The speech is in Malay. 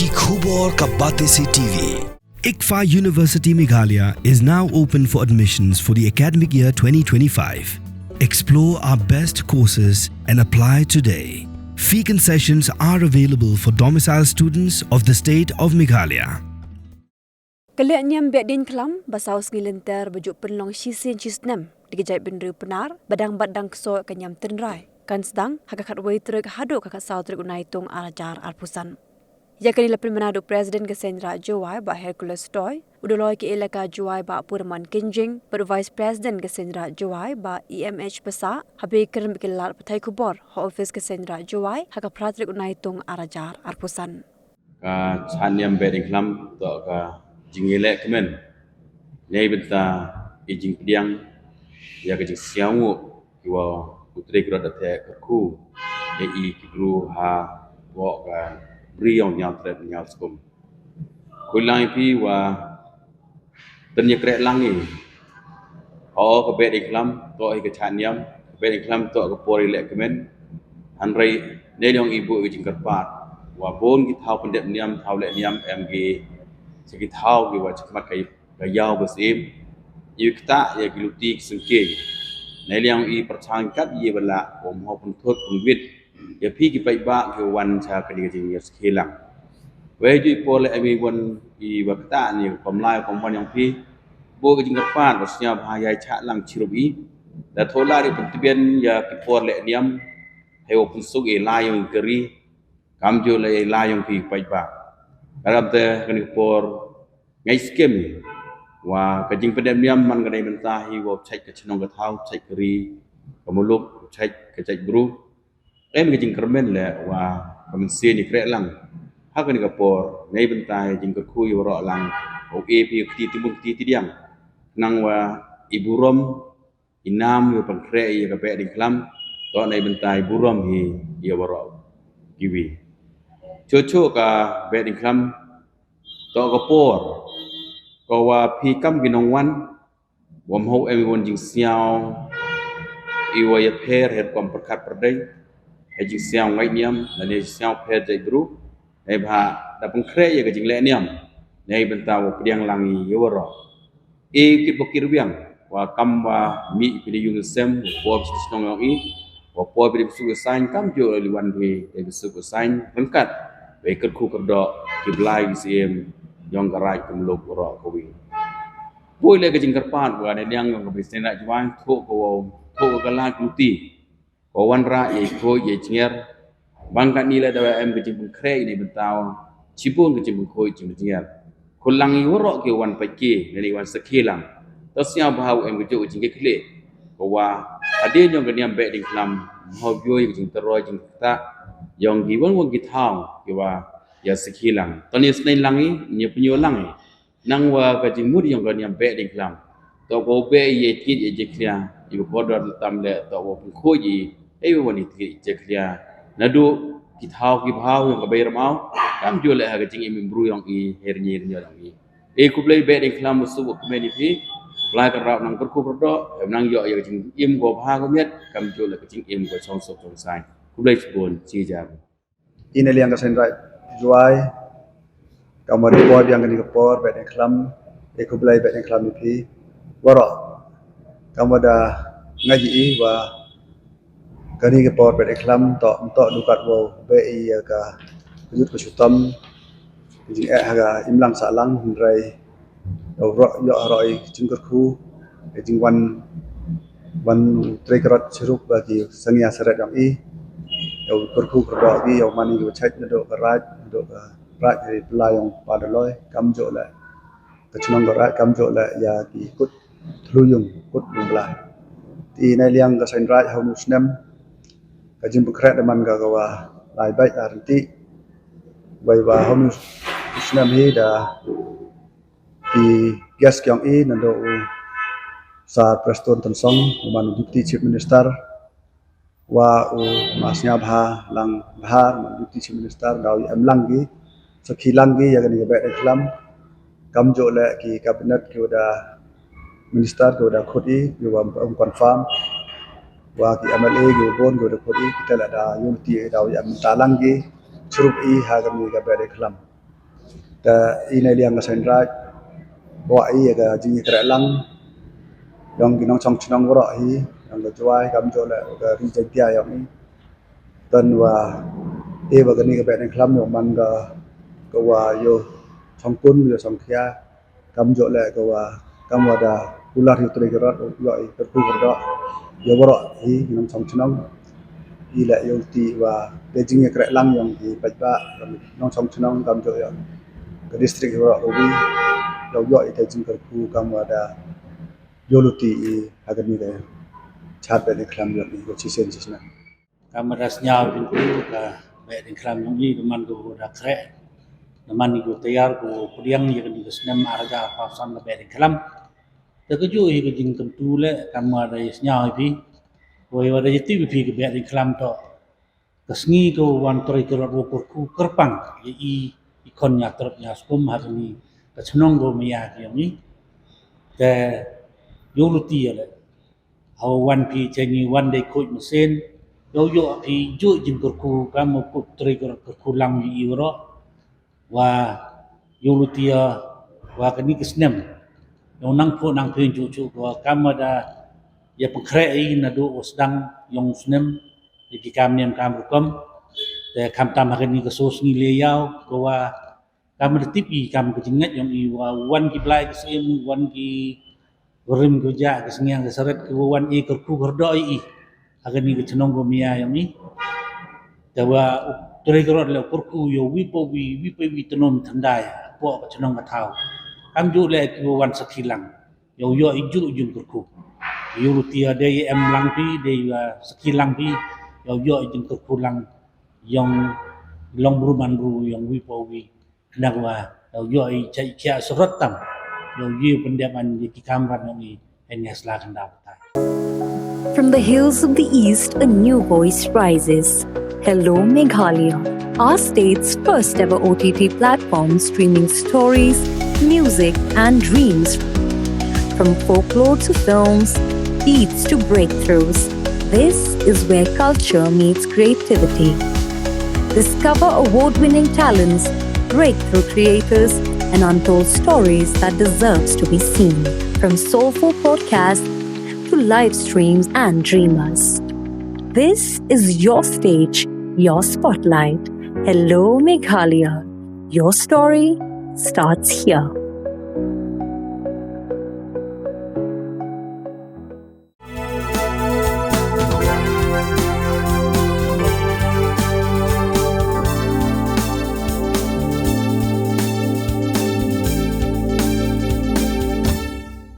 Ki Khubor Ka Bate Se TV. ICFA University Meghalaya is now open for admissions for the academic year 2025. Explore our best courses and apply today. Fee concessions are available for domicile students of the state of Meghalaya. Kalianyam bedin kelam basaus ngilenter bejuk penlong sisian cisnem digejai benru penar badang-badang keso kanyam tenrai kan sedang hakakat wei truk haduk kakak sau truk unaitung arajar alpusan. Yakni lepen menadu Presiden Kesenra Juwai ba Hercules Toy, udoloi ke elaka Juwai ba Purman Kinjing, per Vice President Kesenra Juwai ba EMH Besa, habi kerem bikilar petai kubor, ho office Kesenra Juwai, haka pratrik unaitung arajar alpusan. Ka chaniam beding klam to ka jingile kemen. Nei benta ijing piang ya ke jing siamu iwa putri kro date ku ei kibru ha wo ka briong nyal trep nyal skum kulang pi wa tanya krek langi o ka beding klam to ai ka chaniam beding klam to ka pori le kemen anrai nei dong ibu ke jing kerpat wa bon ki thau pendep niam thau le niam mg segi thau ki wa chakmat kai ka yaw besim yukta ya giluti sengke nei liang i perchang kat ye bala om ho pun thot pun wit ya phi ki pai ba ki wan cha ka ni jing yes khilang we ju pole ami won i wakta ni kom lai kom wan yang phi bo ki jing pat wa sia bha yai cha lang chirubi da thola ri pun tibien ya ki pole niam he o pun sug e lai yang keri kam jo le lai yang phi pai ba dalam te kan por ngai skem wa ka jing pedem niam man ka dai menta hi wo chai ka chnong ka thau chai kri ka muluk chai ka chai bru em ka jing kermen le wa ka men se ni kre lang ha ka ni ka por ngai menta jing ka khu yo ro lang o e pi ti ti mun ti ti diang nang wa ibu rom inam yo pan kre ya ka be ding klam to nai menta ibu rom hi yo ro kiwi cho ka be ding klam to ka porก็ว่าพี่กำกินองวันวมโฮเอวิวันจิงเซียวอีวายเพรเห็ดความประคัดประเดี๋ยให้จิงเซียวไงเนียมและในเซียวเพรใจบรูในบาดับพังเครยกับจิงเล่เนียมในบรรดาเปลี่ยนลังยีวรอคิดบกิรเวียงว่ากำว่ามีพิธียุนเซมว่าพิธีสนองอีว่าพอพิธีสุขสันต์กำโยลิวันพีพิธีสุขสันต์รังกัดไปกระคู่กระดอกกิบไลเซียมยองกระไรกุมลบรอควีปุ้ยเลยก็จิงกระปาดว่าในยังกับบิสเนสจวนทุกกลากุตีกวันระยัยโคยัยเชียร์บางกันนี่เลยแต่ว่าก็จิงบุญเครยในบรรดาชิบุนก็จิงบุญโคจิงเชียร์คนลังอยู่รอเกี่ยววันไปเกี่ยในวันสักเกี่ยลังตอนเสียบ่าวก็จะจิงเกลี่ยก็ว่าอดีตยองกันเนี่ยเบดิงคลัมหอบย่อยก็จิงตรอยจิงตายองกี่วันกี่เท่าก็ว่าya sekilang tani senai langi nya penyo langi nang wa ka jing mudi yang kan yang be ding klam to go be ye ti je klia i ko do tam le to wo pun kho yi ai wo ni ti je klia na do ki thau ki bhaw yang ka be ramau kam jo le ha ka jing im bru yang i her ni nya lang i e ku play be ding klam su ko me ni pi lai ka ra nang ku pro do nang yo ya jing im go bha ko met kam jo le ka jing im go chong sok chong sai ku play spon chi ja in liang ka sen right Juai, kamu ada boy yang kini kepor, bedeng kelam, ekubelai bedeng kelam itu, warok, kamu ada ngaji wa, kini kepor bedeng kelam, untuk dukat wow, bei ka, kujut kusutam, jadi harga imlang salang, hendrai, warok, roi, jengkerku, jengwan, trekerat ceruk bagi sengia seret yang yang berku berdua yang mani yang cek untuk kerat dari pelayang pada loy kamjok lah kecunang kerat kamjok lah ya ikut teluyung ikut belah di naliang kesain rat hamus nem kajim berkerat dengan gawa lai baik arti bawa hamus nem hi dah di gas yang nando saat preston tensong man deputy chief minister wa masnya bha lang bahar deputy chief minister dawi amlang gi sekilang gi ya ni ba islam kam jo la ki cabinet ki udah minister ki udah khodi ki wa confirm wa ki mla ki bon ki udah khodi kita la da unity dawi am talang gi churup i ha ga ni ga ba islam ta ina liang ka senraj wa ai ga jing kra lang yang ginong chong chnong ro hi yang ga jwai kam jo la ga ri jai pia yang ni tan wa e ba ga ni ga ben khlam yo man ga wa yo chong kun yo song khia kam jo la ga wa kam wa da ular yu tre ga ro yo ai per ku ro yo ro hi ginong chong chnong i la yo ti wa te jing kra lang yang hi pa ba nong chong chnong kam jo yo ga district ro wi yo ai te jing per ku kam wa da Yoluti agami da chat be khlam yo ni chi sen chisna kamaras nyau pintu ka be din khlam ni man go da kre man go tayar go pudiang ye ni snam arga pa sam be din khlam te ko ju hi go jing kam tu le kamara nyau pi wo wa da ti pi ke be din khlam to kasngi go wan troi ko ro ko ku kerpang ye i kon nya trop nya skum ha ni ka chnong go mi ya ki ni te Yoluti ale how one pi cheni one day coach mesin yo pi ju jim kurku kam ko trigger kurku lang euro wa Yoluti wa kani kisnem yo nang po nang pin ju wa kam ada ya pengkre na do osdang yong snem di kam nem kam rukom te kam tam kani ko sos ni le yau ko wa kam tipi kam kejingat yong i wa one ki plai kisem one ki Gorim goja kesengiang keseret kewan i kerku kerdoi i agan ni kechenong gomia yang ni dawa trigger le kerku yo wipo wi tenom tandai po kechenong katau am ju le kewan sekilang yo iju ujung kerku yo rutia de em lang pi de sekilang pi yo ujung kerku lang yang long bruman bru yang wipo wi kenakwa yo i cai kia serot tam From the hills of the east, a new voice rises. Hello Meghalaya, our state's first ever OTT platform streaming stories, music and dreams. From folklore to films, beats to breakthroughs, this is where culture meets creativity. Discover award-winning talents, breakthrough creators, and untold stories that deserves to be seen. From soulful podcasts to live streams and dreamers. This is your stage, your spotlight. Hello Meghalaya. Your story starts here.